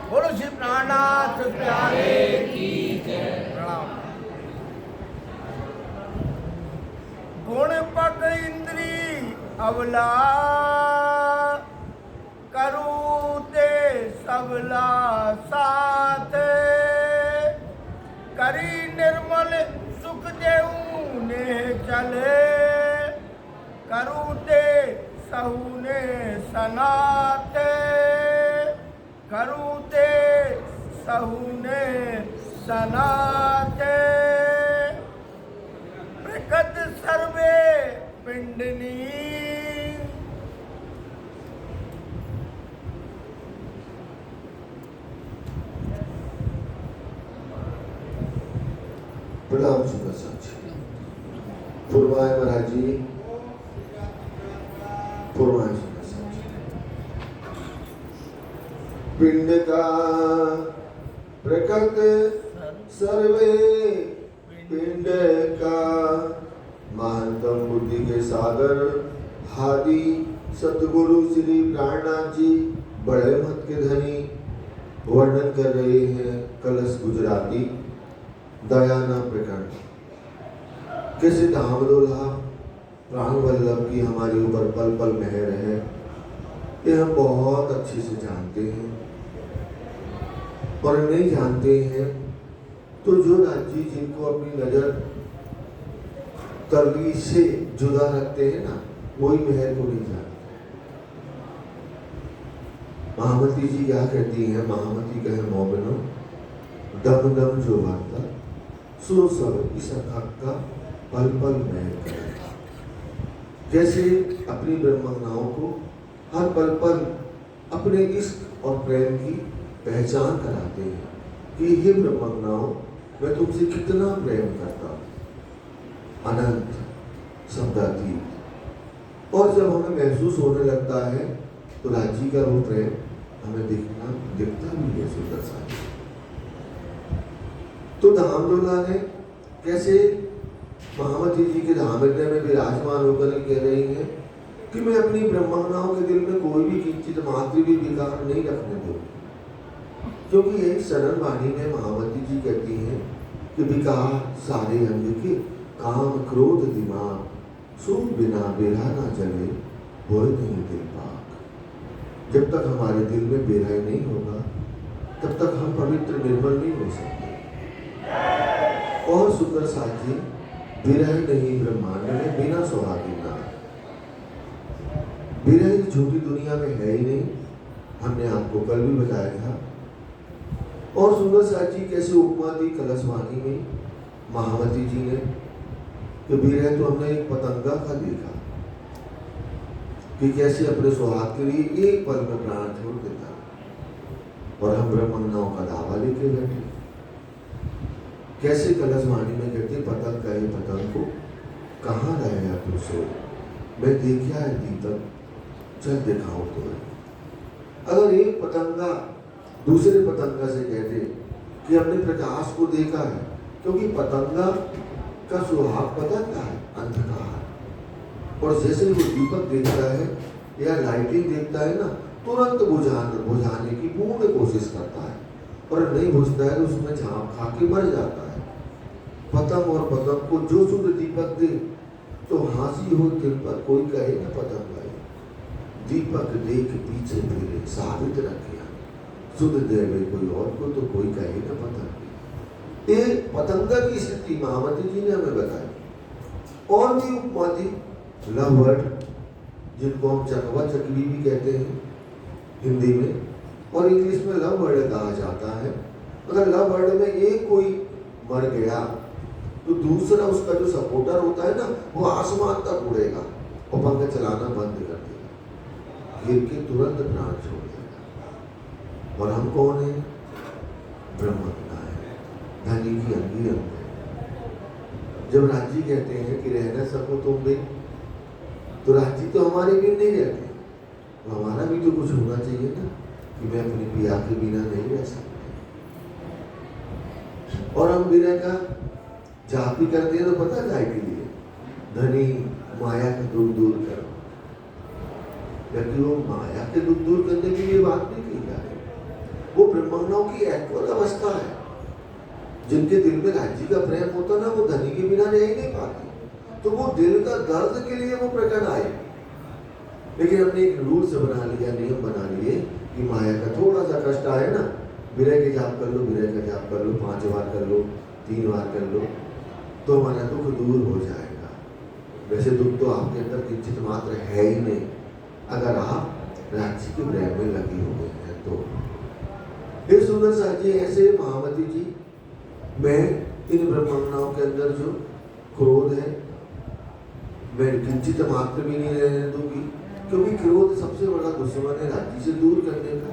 बोलो श्री प्राणनाथ प्यारे की जय। प्रणाम। गुण पक इंद्री अवला करूते सबला साथ करी निर्मल सुख देऊ ने चले करूते सहूने सनात करूते सहूने सनात प्रकट सर्वे पिंडनी। प्रणाम सुखद साक्षी। पूर्वाय महाराज जी, पूर्वाय सुखद साक्षी। पिंड का प्रकट सर्वे पिंड का महंतम बुद्धि के सागर हादी सतगुरु श्री प्राणनाथ जी बड़े मत के धनी वर्णन कर रहे हैं कलश गुजराती दयाना प्रकरण। कैसे धामदोला प्राण वल्लभ की हमारे ऊपर पल पल मेहर है, ये हम बहुत अच्छे से जानते हैं। और नहीं जानते हैं तो जो राज्य जिनको अपनी नजर तली से जुदा रखते हैं ना, वही मेहर को नहीं जानते। महामती जी क्या कहती हैं? महामती कहे मोमिनो दम दम जो वार्ता सो सब इस हक का पल पल मेहर करेगा। जैसे अपनी ब्रह्मज्ञाओं को हर पल पल अपने इश्क और प्रेम की पहचान कराते हैं कि हे ब्रह्मज्ञाओं, मैं तुमसे कितना प्रेम करता हूँ, अनंत शब्दातीत। और जब हमें महसूस होने लगता है तो राज्य का वो प्रेम हमें दिखता भी है सुंदर सा। तो धामदोला ने कैसे महामती जी के धामहृदय में विराजमान होकर कह रही हैं कि मैं अपनी ब्रह्मज्ञाओं के दिल में कोई भी किंचित मात्र भी विकार नहीं रखने दूंगी। क्योंकि यही सरल वाणी में महामती जी कहती हैं कि विकार सारे अंग के काम क्रोध दिमाग सो बिना बेरा ना जले होए नहीं दिल पाक। जब तक हमारे दिल में बेरा नहीं होगा तब तक हम पवित्र निर्मल नहीं हो सकते। और सुंदर साथी, विरह नहीं ब्रह्मांड में बिना सौभाग्य ना। विरह झूठी दुनिया में है ही नहीं, हमने आपको कल भी बताया था। और सुंदर साथी कैसे उपमा दी कलशवाणी में महामती जी ने कि विरह तो हमने एक पतंगा का देखा कि कैसे अपने सुहाग के लिए एक पल में प्राण छोड़ देता, और हम ब्रह्मज्ञाओं का दावा लेके बैठे। कैसे कलशवाणी में कहते पतंग कहे पतंग को कहाँ रहेगा तू सो, मैं देखा है दीपक चल दिखाऊं तुम्हें। अगर एक पतंगा दूसरे पतंगा से कहते कि हमने प्रकाश को देखा है, क्योंकि पतंगा का सुहाग पता क्या है? अंधकार। और जैसे वो दीपक देखता है या लाइटिंग देखता है ना, तुरंत बुझाने की पूर्ण कोशिश करता है, और नहीं बुझता है तो उसमें झांप खा के मर जाता है। पतंग और पतंग को जो शुद्ध दीपक दे तो हंसी हो दिल पर, कोई कहे ना पतंग आए दीपक देख पीछे फिरे साबित रखे शुद्ध देवे कोई और को तो कोई कहे ना पतंग। ये पतंगा की स्थिति महामती जी ने हमें बताई। और भी उपमा दी लव वर्ड, जिनको हम चकवा चकवी भी कहते हैं हिंदी में, और इंग्लिश में लव वर्ड कहा जाता है। अगर लव वर्ड में एक कोई मर गया तो दूसरा उसका जो सपोर्टर होता है ना, वो आसमान तक उड़ेगा और पंखा चलाना बंद कर देगा, गिर के तुरंत प्राण छोड़ देगा। और हम कौन है? ब्रह्मज्ञ है, धनी की अंगी अंग है। जब राजी कहते हैं कि रह न सको तुम भी, तो राजी तो हमारे भी नहीं रहते, तो हमारा भी तो कुछ होना चाहिए ना कि मैं अपनी पिया के बिना नहीं रह सकता। और हम बिना का जाप भी करते हैं तो पता है के लिए, धनी माया का दुख दूर करो। लेकिन वो माया के दुख दूर करने के लिए बात नहीं की जा रही, वो ब्रह्मज्ञानों की एक्वल अवस्था है। जिनके दिल में राज्य का प्रेम होता ना, वो धनी के बिना रह ही नहीं पाते। तो वो दिल का दर्द के लिए वो प्रकट आए। लेकिन हमने एक रूल से बना लिया, नियम बना लिए कि माया का थोड़ा सा कष्ट आए ना, विरह के जाप कर लो, विरह का जाप कर लो, 5 बार कर लो, 3 बार कर लो, तो हमारा दुख दूर हो जाएगा। वैसे दुख तो आपके अंदर किंचित मात्र है ही नहीं, अगर आप राज्य के प्रेम में लगे हुए हैं तो। हे सुंदर साथी, ऐसे महामती जी, मैं इन ब्रह्मज्ञानों के अंदर जो क्रोध है, मैं किंचित मात्र भी नहीं रहने दूंगी, क्योंकि क्रोध सबसे बड़ा दुश्मन है राज्य से दूर करने का।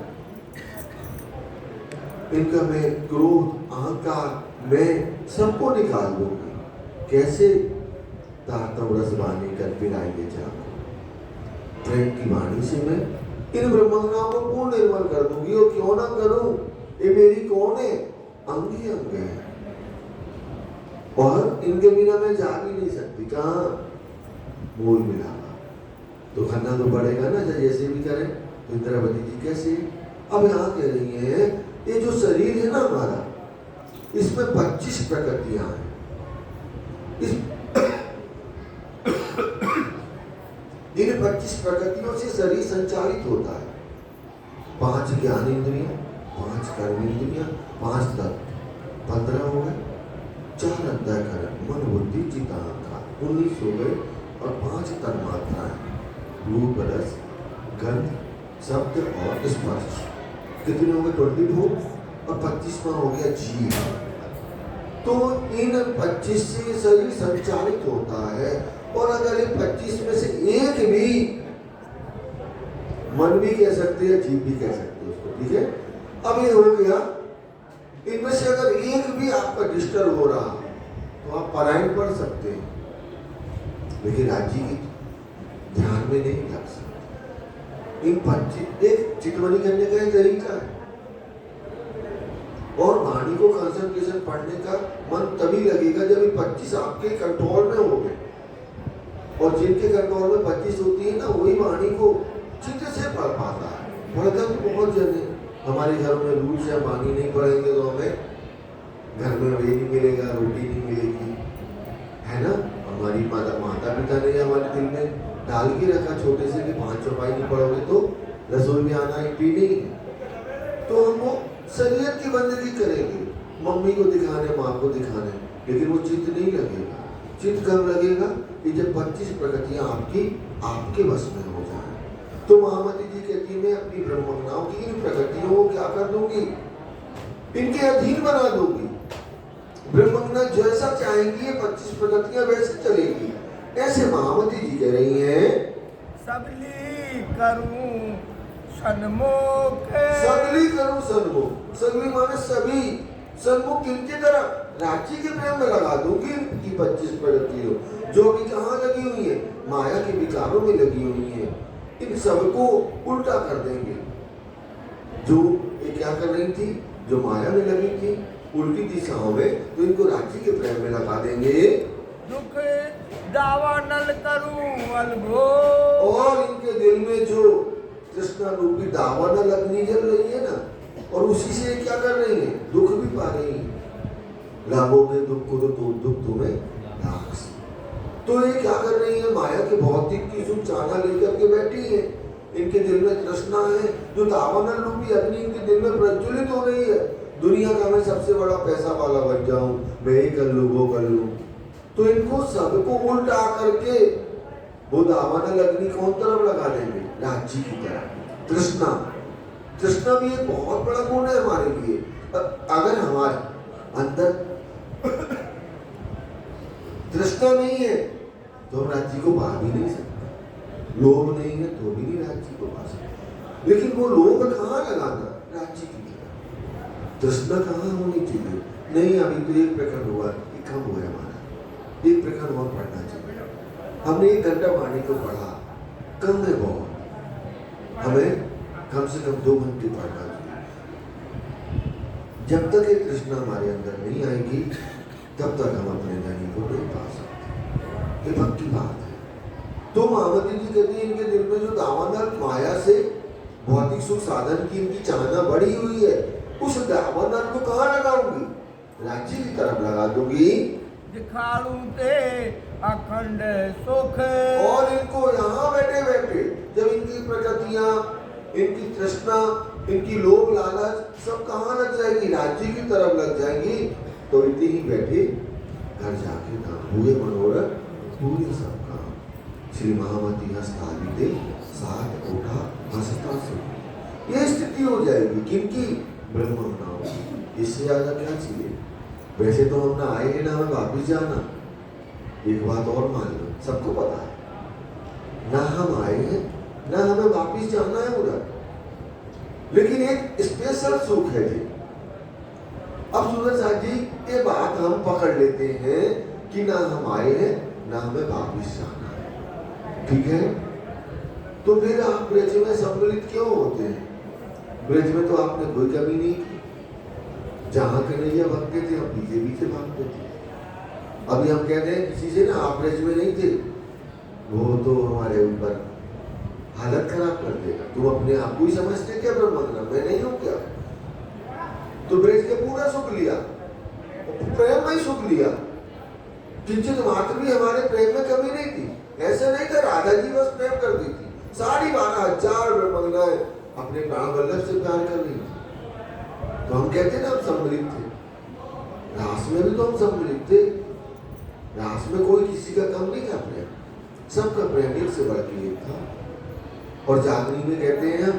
इनका मैं क्रोध, अहंकार, मैं सबको निकाल दूंगी। कैसे? तारतम रस वाणी कर पिलाएंगे जाको, प्रेम की वाणी से मैं इन ब्रह्मज्ञानों को पूर्ण निर्मल कर दूंगी। और क्यों ना करूं, ये मेरी कौन है? अंग ही अंग है, और इनके बिना मैं जा भी नहीं सकती। कहाँ? मूल मिलावा तो करना तो पड़ेगा ना, जैसे भी करें। तो इंद्रावती जी कैसे? अब यहाँ कह रही है, ये जो शरीर है ना हमारा, इसमें 25 प्रकृतियां हैं। इस इन 25 प्रकृतियों से शरीर संचालित होता है। 5 ज्ञान इंद्रियां, 5 कर्म इंद्रियां, 5 तत्व, 15 हो गए। 4 अंतःकरण, मन बुद्धि चित्त अहंकार, 19 हो गए। और 5 तन्मात्राएं, रूप रस गंध शब्द और स्पर्श, कितने हो गए? 24। और 25वां हो गया जीव। तो इन 25 से शरीर संचालित होता है। और अगर इन 25 में से एक भी, मन भी कह सकते हैं, जीव भी कह सकते हैं उसको, ठीक है। अब ये हो गया, इनमें से अगर एक भी आपका डिस्टर्ब हो रहा तो आप परायण पढ़ सकते हैं, लेकिन राज्य की ध्यान में नहीं लग सकते। इन 25 एक चितवनी करने का एक तरीका है। और वाणी को कंसंट्रेशन पढ़ने का मन तभी लगेगा जब ये 25 आपके कंट्रोल में हो गए। और जिनके कंट्रोल में 25 होती है ना, वही वाणी को चित्त से पढ़ पाता है। पढ़ता तो बहुत जने हमारे घर में रूल से हम वाणी नहीं पढ़ेंगे तो हमें घर में ये नहीं मिलेगा, रोटी नहीं मिलेगी, है ना। हमारी माता पिता ने हमारे दिल में डाल के रखा छोटे से कि 5 चौपाई नहीं पढ़ोगे तो रसोई में आना ही नहीं है। तो हम वो शरीयत की बंदगी करेंगे, मम्मी को दिखाने, माँ को दिखाने, लेकिन वो चित्त नहीं लगेगा। चित्त कब लगेगा? कि जब 25 प्रकृतियां आपके वश में हो जाए। तो महामती जी कहती है, मैं अपनी ब्रह्मज्ञानों की इन प्रकृतियों को क्या कर दूंगी? इनके अधीन बना दूंगी। ब्रह्मज्ञान जैसा चाहेंगी ये 25 प्रकृतियां वैसे चलेगी। ऐसे महामती जी कह रही हैं, सबली करूं सन्मुख, सगली करूं सन्मुख। सगली माने सभी, सन्मुख किनकी तरह? राज्य के प्रेम में लगा दूंगी इनकी 25 प्रकृतियों, जो भी कहाँ लगी हुई है? माया के विकारों में लगी हुई है। इन सबको उल्टा कर देंगे। जो ये क्या कर रही थी? जो माया में लगी थी उल्टी दिशाओं में, तो इनको राज्य के प्रेम में लगा देंगे। दुख दावा नल करूं अलगो, और इनके दिल में जो कृष्णा रूपी दावा न लगनी जल रही है ना, और उसी से क्या कर रही है? दुख भी पा रही है। लाभोगे दुख को तो दुख तुम्हें लाख। तो ये क्या कर रही है? माया के भौतिक की सुख चाहना लेकर के बैठी है। इनके दिल में तृष्णा है, जो दावानल रूपी अग्नि इनके दिल में प्रज्वलित हो रही है। दुनिया का मैं सबसे बड़ा पैसा वाला बन जाऊं, मैं ये कर लूं, वो कर लूं। तो इनको सबको उल्टा करके वो दावानल अग्नि कौन तरफ लगा देंगे? राज्य की तरफ। तृष्णा, तृष्णा भी एक बहुत बड़ा गुण है हमारे लिए। अगर हमारे अंदर तृष्णा नहीं है तो हम राज्य को पा भी नहीं सकते। लोभ नहीं है तो भी नहीं राज्य को पा सकते। लेकिन वो लोभ कहाँ लगाना? राज्य की तरफ। तृष्णा कहाँ होनी चाहिए? नहीं, अभी तो 1 प्रकरण हुआ, ये कम हुआ हमारा। 1 प्रकरण और पढ़ना चाहिए। हमने 1 घंटा वाणी को पढ़ा, कम है बहुत। हमें कम से कम 2 घंटे पढ़ना चाहिए। जब तक ये तृष्णा हमारे अंदर नहीं आएगी तब तक हम अपने धनी को नहीं पा सकते। ये भक्ति बात है। तो महामती जी कहती है, इनके दिल में जो दावानल माया से भौतिक सुख साधन की इनकी चाहना बढ़ी हुई है, उस दामन को कहाँ लगाऊंगी? राज्य की तरफ लगा दूंगी। दिखाड़ू ते अखंड सुख। और इनको यहाँ बैठे बैठे जब इनकी प्रकृतियां, इनकी तृष्णा, इनकी लोभ लालच सब कहाँ लग जाएगी? राज्य की तरफ लग जाएंगी। तो इतने ही बैठे घर जाके काम हुए मनोरथ पूरे सब काम। श्री महामती हस्तादिते साथ उठा हंसता सुख। ये स्थिति हो जाएगी किनकी? ब्रह्मज्ञानियों की। इससे ज्यादा क्या चाहिए? वैसे तो हम ना आए हैं ना हमें वापिस जाना। एक बात और मान लो, सबको पता है ना हम आए हैं ना हमें वापिस जाना है उधर, लेकिन एक स्पेशल सुख है जी। अब सुंदर साहब जी ये बात हम पकड़ लेते हैं कि ना हम आए हैं ना हमें वापिस जाना है, ठीक है? तो फिर आप ब्रज में सम्मिलित क्यों होते हैं? ब्रज में तो आपने कोई कमी नहीं की। जहां कन्हैया भागते थे हम पीछे पीछे भागते थे। अभी हम कहते हैं किसी से ना आप ब्रज में नहीं थे, वो तो हमारे ऊपर हालत खराब कर देगा। तुम अपने आप को ही समझते क्या ब्रह्मज्ञान? मैं नहीं हूं क्या? तो ब्रज के पूरा सुख लिया, प्रेम में ही सुख लिया। किंचित मात्र भी हमारे प्रेम में कमी नहीं थी। ऐसे नहीं था राधा जी बस प्रेम कर दी थी, 12,500 ब्रह्मज्ञान अपने प्राण वल्लभ से प्यार कर रही थी। तो हम कहते ना हम सम्मिलित थे। रास में भी तो हम सम्मिलित थे। रास में कोई किसी का कम नहीं था प्रेम, सबका प्रेम एक से बढ़ के एक था। और जागनी में कहते हैं हम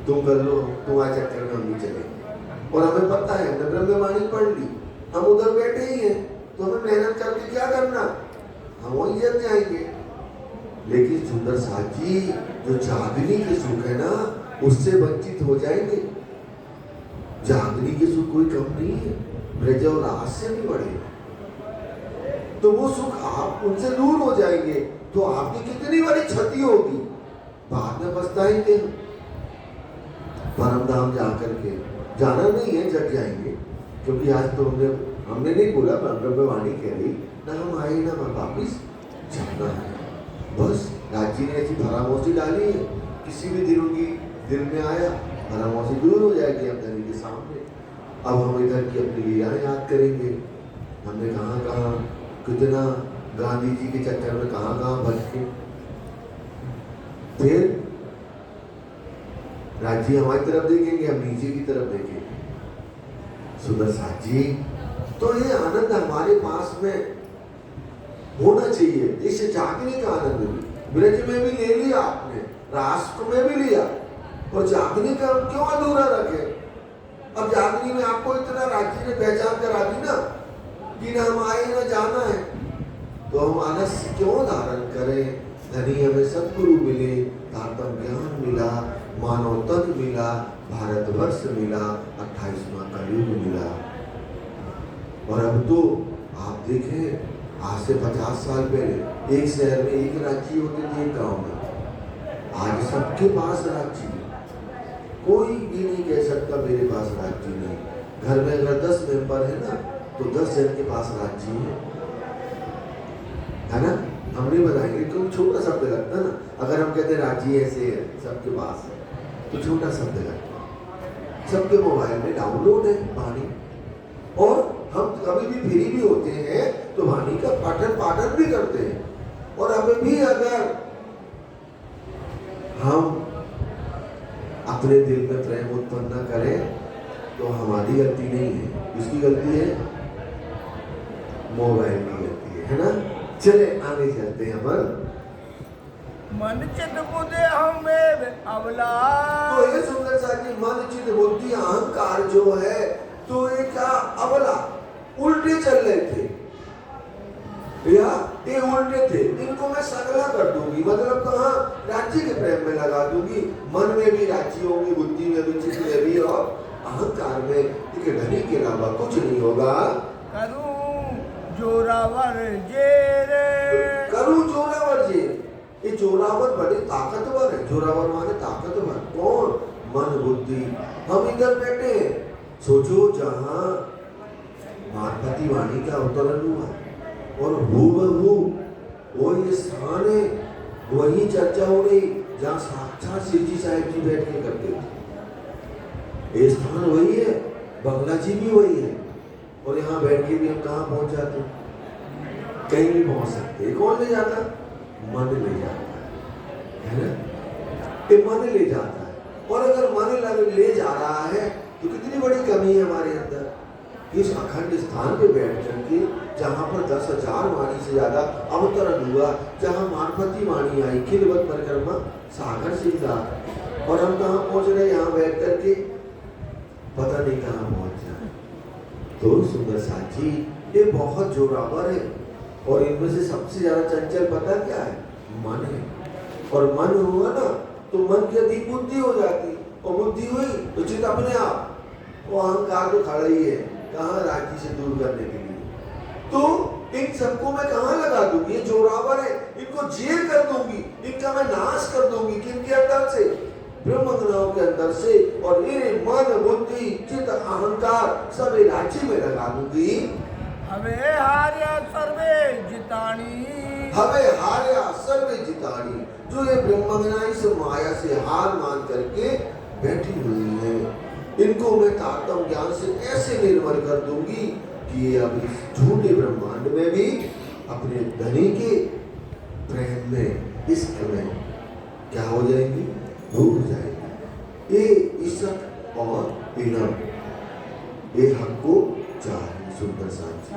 तुम कर लो, तुम्हारे चक्कर में हम नहीं चलेंगे। और हमें पता है हमने ब्रह्मवाणी पढ़ ली, हम उधर बैठे ही हैं, तो हमें मेहनत करके क्या करना? हम वहीं जग जाएंगे। लेकिन सुंदर साथ जी जो जागनी के सुख है ना उससे वंचित हो जाएंगे। जागनी के सुख कोई कम नहीं है, ब्रज और रास से भी बड़े। तो वो सुख आप उनसे दूर हो जाएंगे तो आपकी कितनी बड़ी क्षति होगी, बाद में पछताएंगे। परम धाम जाकर के जाना नहीं है, जग जाएंगे। क्योंकि आज तो हमने नहीं बोला, ब्रह्मवाणी कह रही ना हम आए ना वापिस जाना है। बस राज्य ने ऐसी भरामोशी डाली है, किसी भी दिल में आया भरामोशी दूर हो जाएगी अंदर के सामने। अब हम इधर की अपनी लीलाएं याद करेंगे। हमने कहाँ कहाँ कितना गांधी जी के चक्कर में कहाँ भटके। फिर राज्य हमारी तरफ देखेंगे, हम नीचे की तरफ देखेंगे। सुंदर साथ जी तो ये आनंद हमारे पास में होना चाहिए। इसे जागने का आनंद भी ब्रज में भी ले लिया आपने, राष्ट्र में भी लिया, और जागने का हम क्यों अधूरा रखे? अब जागने में आपको इतना राज्य ने पहचान करा दी ना कि ना हम आए ना जाना है, तो हम आलस्य क्यों धारण करें? धनी हमें सदगुरु मिले, तारतम ज्ञान मिला, मानव तन मिला, भारतवर्ष मिला, 28वां कलयुग मिला। और अब तो आप देखें आज से 50 साल पहले एक शहर में एक राज्य होते थे, एक गांव में। आज सबके पास राज्य है, कोई भी नहीं कह सकता मेरे पास राज्य नहीं। घर में अगर 10 मेंबर है ना तो 10 जन के पास राज्य है ना? हम नहीं बताएंगे क्योंकि छोटा शब्द लगता ना। अगर हम कहते राज्य ऐसे है सबके पास है तो छोटा शब्द लगता है। सबके मोबाइल में डाउनलोड है वाणी, और हम कभी भी फ्री भी होते हैं तो वाणी का पाठन भी करते हैं। और अभी भी अगर हम अपने दिल में प्रेम उत्पन्न न करें तो हमारी गलती नहीं है, किसकी गलती है? मोबाइल की गलती है ना? चले आगे चलते हैं। मन चित बुद्धि हमें अवला। तो ये सुंदर साथी मन चित बुद्धि अहंकार जो है तो ये क्या अवला उल्टे चल रहे थे, या ये उल्टे थे, इनको मैं सगला कर दूंगी। मतलब कहाँ? राज्य के प्रेम में लगा दूंगी। मन में भी राज्य होगी, बुद्धि में भी, चित्त में भी, और अहंकार में एक धनी के अलावा कुछ नहीं होगा। करूं जोरावर जे रे, करूं जोरावर जे। ये जोरावर बड़े ताकतवर है। जोरावर माने ताकतवर। कौन? मन बुद्धि। हम इधर बैठे हैं, सोचो जहां मारपति वाणी का अवतरण हुआ और हूबहू वो ये स्थान है, वही चर्चा हो रही जहाँ साक्षात शिव जी साहिब जी बैठ के करते थे। ये स्थान वही है, बंगला जी भी वही है, और यहाँ बैठ के भी हम कहाँ पहुंच जाते, कहीं भी पहुंच सकते। कौन ले जाता? मन ले जाता है ना, ये मन ले जाता है। और अगर मन ले जा रहा है तो कितनी बड़ी कमी है हमारे अंदर। इस अखंड स्थान पे बैठ करके जहाँ पर 10,000 वाणी से ज्यादा अवतरण हुआ, जहाँ मानपति वाणी आई, खिलवत परिक्रमा सागर सिंगार, और हम कहाँ पहुंच रहे? यहाँ बैठ करके पता नहीं कहाँ पहुंच जाए। तो सुंदर साथ जी ये बहुत जोरावर है, और इनमें से सबसे ज्यादा चंचल पता क्या है? मन है। और मन हुआ ना तो मन की अधिक बुद्धि हो जाती, और बुद्धि हुई तो चित्त अपने आप, वो अहंकार तो खड़ा ही है कहाँ राज्य से दूर करने के लिए। तो इन सबको मैं कहाँ लगा दूंगी? ये जोरावर है, इनको जेल कर दूंगी, इनका मैं नाश कर दूंगी। किनके अंदर से? ब्रह्मज्ञानों के अंदर से। और ये मन बुद्धि चित्त अहंकार सब राज्य में लगा दूंगी। हवे हार्या सर्वे जितानी, हवे हार्या सर्वे जितानी, जो ये ब्रह्मज्ञान इस माया से हार मान करके बैठी हुई है, इनको मैं तारतम्य ज्ञान से ऐसे निर्मल कर दूंगी कि ये अब इस झूठे ब्रह्मांड में भी अपने धनी के प्रेम में, इश्क में क्या हो जाएंगी? डूब जाएंगी। ये इश्क और इनम, ये हमको चाहिए। सुंदर साथ जी,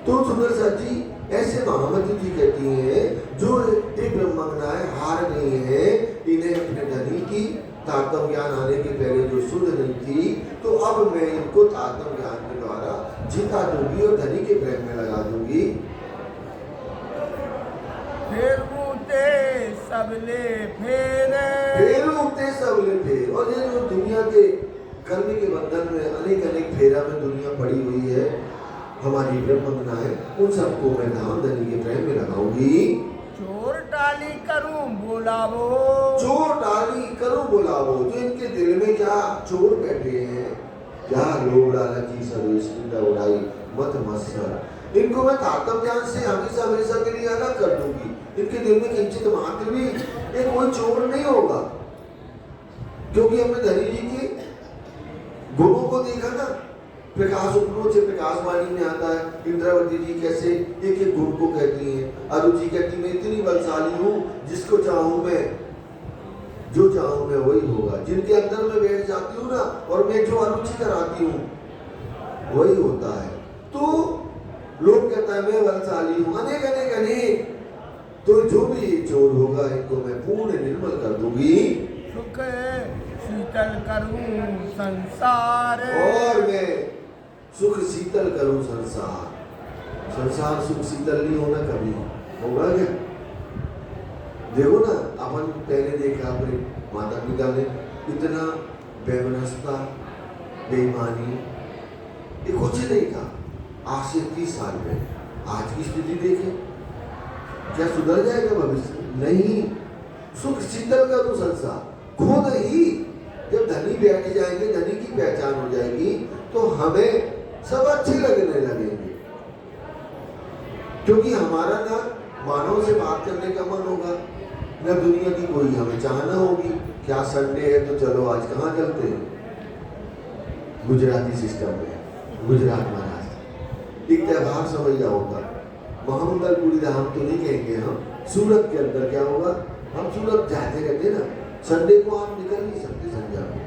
तो सुंदर साथ जी ऐसे महामती जी कहती हैं जो ये ब्रह्मज्ञान हार गई है, इन्हें अपने धनी की तारतम्य ज्ञान आने के पहले जो शुद्ध नहीं थी, तो अब मैं इनको तारतम्य ज्ञान के द्वारा जिता दूंगी और धनी के प्रेम में लगा दूंगी। फेरूते सबले फेरे, फेरूते सबले फेर। और ये जो दुनिया के कर्म के बंधन में अनेक अनेक फेरा में दुनिया पड़ी हुई है, हमारी ब्रह्मज्ञान है, उन सबको मैं धाम धनी के प्रेम में लगाऊंगी। चोर टाली करूं बोलावो, चोर टाली करूं बोलावो, जो इनके दिल में क्या चोर बैठे हैं, क्या लोभ लालची सर्वेश उड़ाई मत मत्सर, इनको मैं तारतम्य ज्ञान से हमेशा हमेशा के लिए अलग कर दूंगी। इनके दिल में किंचित मात्र भी ये कोई चोर नहीं होगा, क्योंकि हमने धनी जी के गुणों को देखा ना। प्रकाश उपरोध से प्रकाश वाणी में आता है, इंद्रावती जी कैसे एक एक गुण को कहती हैं। अरुचि कहती मैं इतनी बलशाली हूँ, जिसको चाहूँ मैं, जो चाहूँ मैं वही होगा। जिनके अंदर में बैठ जाती हूँ ना, और मैं जो अरुचि कराती हूँ वही होता है। तो लोग कहता है मैं बलशाली हूँ, अनेक अनेक अनेक। तो जो भी चोर होगा इनको मैं पूर्ण निर्मल कर दूंगी। सुख शीतल करूं संसार, और मैं सुख शीतल करूं संसार। संसार सुख शीतल नहीं होना कभी, होगा क्या? देखो ना, अपन पहले देखा अपने माता पिता ने इतना बेमनस्ता बेईमानी ये कुछ नहीं था आज से 30 साल में। आज की स्थिति देखें, क्या सुधर जाएगा भविष्य? नहीं। सुख शीतल करूं संसार, खुद ही जब धनी बैठ जाएंगे, धनी की पहचान हो जाएगी, तो हमें सब अच्छे लगने लगेंगे। क्योंकि हमारा ना मानव से बात करने का मन होगा, न दुनिया की कोई हमें चाहना होगी। क्या संडे है तो चलो आज कहाँ चलते हैं? गुजराती सिस्टम में, गुजरात महाराष्ट्र एक त्यौहार समझिया होगा। महामंगलपुरी धाम तो नहीं कहेंगे हम, सूरत के अंदर क्या होगा, हम सूरत जाते रहते ना, संडे को आप निकल नहीं सकते संध्या में,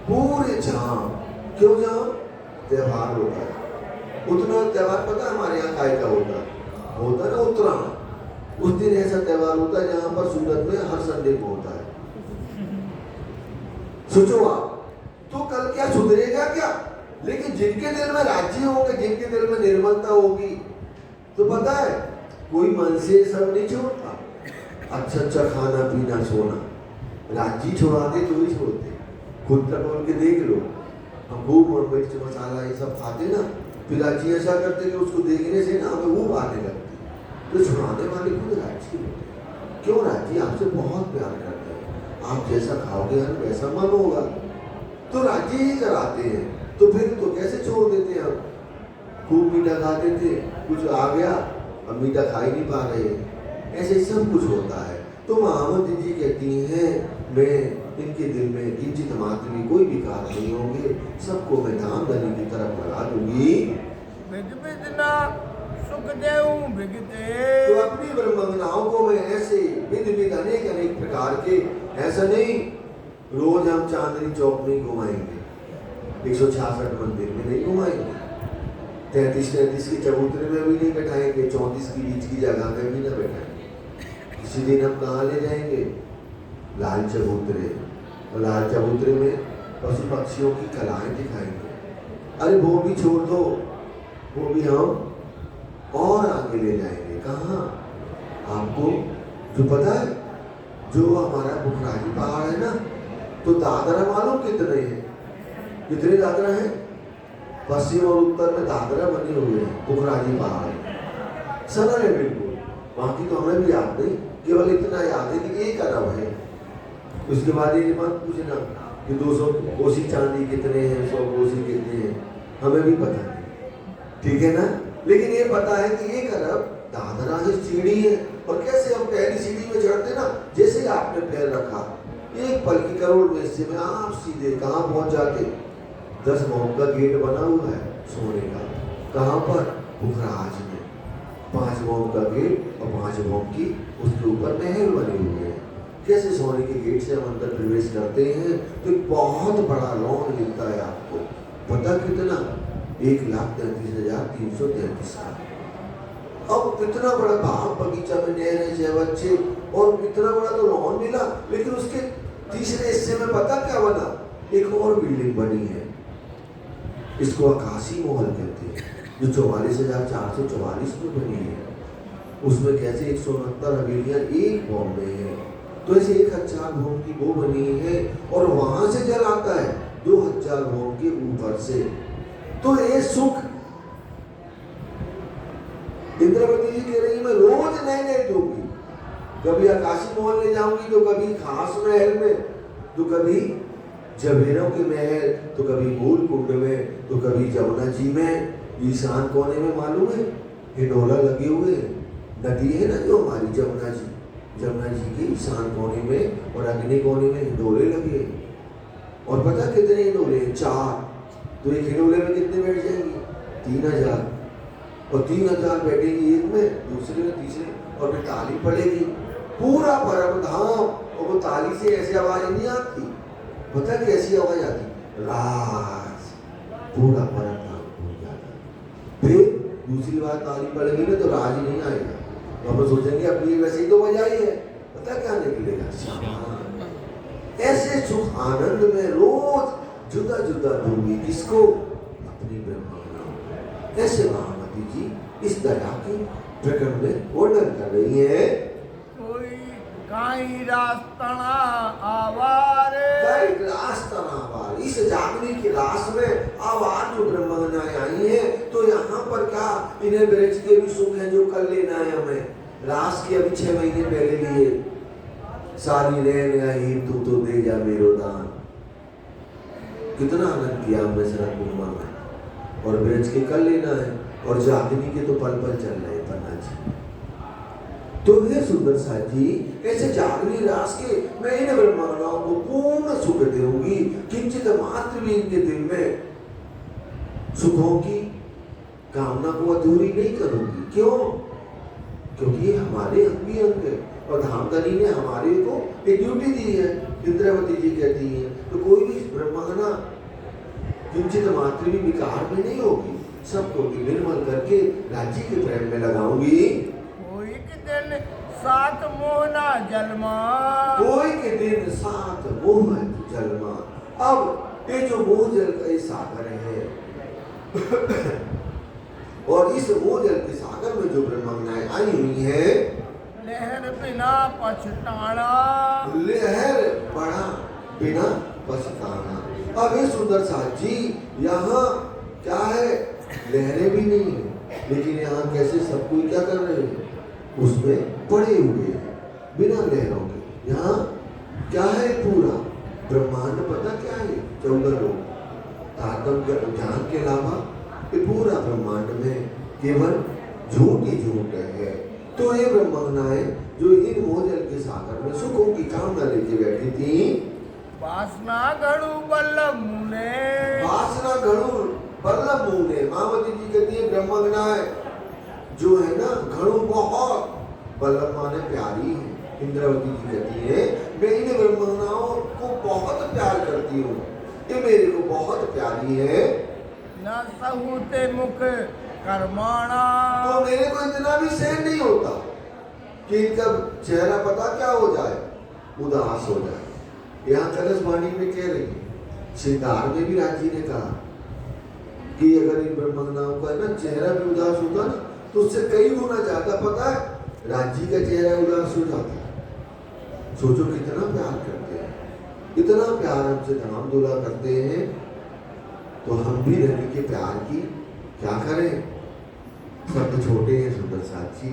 पूरे जाम। क्यों जाम? त्योहार होता है। उतना त्योहार पता हमारे यहाँ काय का होता है ना, उत्तरायण। उस दिन ऐसा त्योहार होता है जहाँ पर सूरत में हर संडे को होता है। सोचो आप, तो कल क्या सुधरेगा क्या? लेकिन जिनके दिल में राज्य होंगे, जिनके दिल में निर्मलता होगी, तो पता है कोई मन से सब नहीं छोड़ता। अच्छा अच्छा खाना पीना सोना, राज्य छोड़ा दे तो ही छोड़ते। खुद तक बोल के देख लो, हम खूब मिर्च मसाला ये सब खाते ना, फिर राज्य ऐसा करते कि उसको देखने से ना हमें वो आने लगते। तो छुड़ाने वाले खुद राज्य होते। क्यों? राज्य आपसे बहुत प्यार करते हैं, आप जैसा खाओगे वैसा मन होगा, तो राज्य ही कराते हैं। तो फिर तो कैसे छोड़ देते हैं हम? खूब मीठा खाते थे, कुछ आ गया अब मीठा खा ही नहीं पा रहे। ऐसे सब कुछ होता है। तो महामती जी कहती हैं मैं इनके दिल में किंचित मात्र भी कोई विकार नहीं होंगे, सबको मैं धामधनी की तरफ लगा दूंगी। विध विधना सुख देऊं विगते। तो अपनी ब्रह्मंगनाओं को मैं ऐसे विध विध अनेक अनेक प्रकार के, ऐसा नहीं रोज हम चांदनी चौक में घुमाएंगे, 166 मंदिर में नहीं घुमाएंगे, 33-33 के चबूतरे में भी नहीं बैठाएंगे, 34 की बीच की जगह में भी ना बैठाएंगे। किसी दिन हम कहाँ ले जाएंगे? लाल चबूतरे, और लाल चबूतरे में पशु पक्षियों की कलाएं दिखाएंगे। अरे वो भी छोड़ दो, वो भी हम और आगे ले जाएंगे। कहाँ? आपको जो पता है, जो हमारा बुखराजी पहाड़ है ना, तो दादरा मालूम कितने हैं? कितने दादरा हैं? पश्चिम और उत्तर में दादरा बने हुए हैं, बुखराजी पहाड़ सरल है बिल्कुल। बाकी तो हमें भी याद नहीं, केवल इतना याद है कि एक अरब है। उसके बाद ये मत पूछना कि 200 कोसी चांदी कितने हैं, 100 कोसी कितने हैं, हमें भी पता नहीं, ठीक है ना। लेकिन ये पता है कि एक अरब दादरा से सीढ़ी है, और कैसे हम पहली सीढ़ी में चढ़ते ना, जैसे आपने पैर रखा एक पल की करोड़ में से में आप सीधे कहाँ पहुंच जाते? 10 भौम का गेट बना हुआ है सोने का, कहाँ पर? बुखराज में 5 भौम का गेट और 5 भौम की उसके ऊपर महल बने हुए हैं। कैसे सोने के गेट से हम अंदर प्रवेश करते हैं तो एक बहुत बड़ा लॉन मिलता है आपको, पता कितना? 1,33,333 का। अब इतना बड़ा बाग बगीचा में नहरें से बच्चे, और इतना बड़ा तो लॉन मिला, लेकिन उसके तीसरे हिस्से में पता क्या बना? एक और बिल्डिंग बनी है, इसको आकाशी महल कहते हैं, जो 44,444 में बनी है। उसमें कैसे 169 हवेलियां एक भौम में है, तो ऐसे 1,000 भौम की वो बनी है, और वहां से जल आता है 2,000 भौम के ऊपर से। तो ये सुख इंद्रावती जी कह रही है मैं रोज नए नए दूंगी, कभी आकाशी महल ले जाऊंगी, तो कभी खास महल में, तो कभी जबेरों के महल, तो कभी मूल कुंड में, तो कभी जमुना जी में। ईशान कोने में मालूम है हिंडोला लगे हुए, नदी है ना जो हमारी जमुना जी के ईशान कोने में और अग्नि कोने में हिंडोले लगे। और पता कितने हिंडोले? 4। तो एक हिंडोले में कितने बैठ जाएंगे? 3,000, और 3,000 बैठेंगे एक में, दूसरे में, तीसरे, और फिर ताली पड़ेगी पूरा परम धाम। और वो ताली से ऐसी आवाज नहीं आती, पता कैसी आवाज आती? राज, पूरा परम धाम हो जाता। फिर दूसरी बार ताली पड़ेगी ना तो राज नहीं आएगा, तो हम सोचेंगे अब ये वैसे ही तो बजाई है, पता क्या निकलेगा? शाबाश। ऐसे सुख आनंद में रोज जुदा जुदा दूंगी, किसको? अपनी ब्रह्मा। ऐसे महामती जी इस दया की प्रकरण में वर्णन कर रही है। कोई काई रास्तना आवारे, इस जागने की रास में आवाज जो ब्रह्मगनाएं आई है, तो यहाँ पर क्या इन्हें वृक्ष के भी सुख है जो कल लेना है हमें। रास की अभी 6 महीने पहले लिए, सारी रहन ही तू तो दे जा मेरो दान, कितना आनंद किया हमने शरद पूर्णिमा में। और ब्रज के कल लेना है, और जागनी के तो पल पल चल रहे पन्ना जी। तो हे सुंदर साथ जी, ऐसे जागनी रास के मैं इन ब्रह्मगनाओं को पूर्ण सुख दूंगी, किंचित मात्र भी इनके दिल में सुखों की कामना को अधूरी नहीं करूंगी। क्यों? क्योंकि ये हमारे अंग भी अंग है, और धामधनी ने हमारे को एक ड्यूटी दी है। इंद्रावती जी कहती है तो कोई भी ब्रह्मगना किंचित मात्र भी विकार में नहीं होगी, सबको निर्मल करके राज्य के प्रेम में लगाऊंगी। कोई के दिन साथ मोहना जलमा, कोई के दिन साथ मोह जलमा। अब ये जो मोह जल का सागर है और इस मोह जल के सागर में जो ब्रह्मगनाएं आई हुई है, लहर बिना पछताना, लहर बड़ा बिना पछताना। अब ये सुंदर साथ जी यहाँ क्या है? लहरें भी नहीं है, लेकिन यहाँ कैसे सब कोई क्या कर रहे हैं? उसमें पड़े हुए हैं बिना लहरों के। यहाँ क्या है? पूरा ब्रह्मांड पता क्या है? 14 लोग, तारतम के ज्ञान के अलावा ये पूरा ब्रह्मांड में केवल झूठ ही झूठ है। तो ये ब्रह्मगनाएं जो इन मोहजल के सागर में सुखों की कामना लेके बैठी थी। वासना घड़ू बल्लभ मुने, वासना घड़ू बल्लभ मुने। मामती जी कहती है ब्रह्मज्ञान जो है ना घड़ू बहुत, बल्लभ माने प्यारी है। इंद्रावती जी कहती है मैं इन ब्रह्मज्ञानों को बहुत प्यार करती हूँ, ये मेरे को बहुत प्यारी है। न सहूते मुख कर्माणा, तो मेरे को इतना भी सहन नहीं होता कि इनका चेहरा पता क्या हो जाए, उदास हो जाए। यहाँ कलश वाणी में कह रही है, सिद्धार्थ में भी राजी ने कहा कि अगर इन ब्रह्मज्ञानों का ना चेहरा भी उदास होता ना तो उससे कई गुना ज्यादा पता है राजी का चेहरा उदास हो जाता है। सोचो कितना प्यार करते हैं, इतना प्यार हमसे धाम धुला करते हैं, तो हम भी रवि के प्यार की क्या करें। शब्द छोटे हैं सुंदर साक्षी,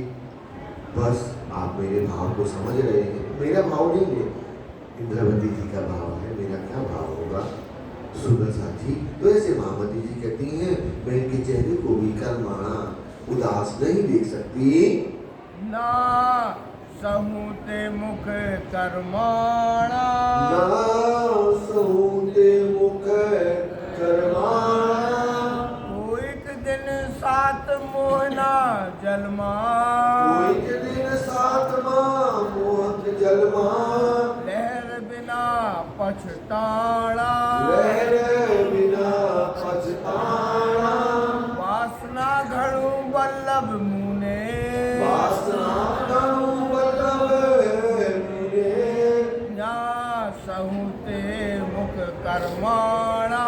बस आप मेरे भाव को समझ रहे हैं। मेरा भाव नहीं है, इंद्रावती जी का भाव है, मेरा क्या भाव होगा सुंदर साक्षी। तो ऐसे मामती जी कहती हैं मैं इनके चेहरे को भी कर्माणा उदास नहीं देख सकती। ना सहूते मुख कर्माणा, ना सहूते मुख कर्माणा। कोइक दिन सात मोहना जलमा, कोइक दिन सात मोहन जलमा। लहर बिना पछताड़ा, लहर बिना पछताड़ा। वासना घड़ू बल्लभ मुने, वासना घड़ू बल्लभ मुने। ना सहूते मुख कर्माणा,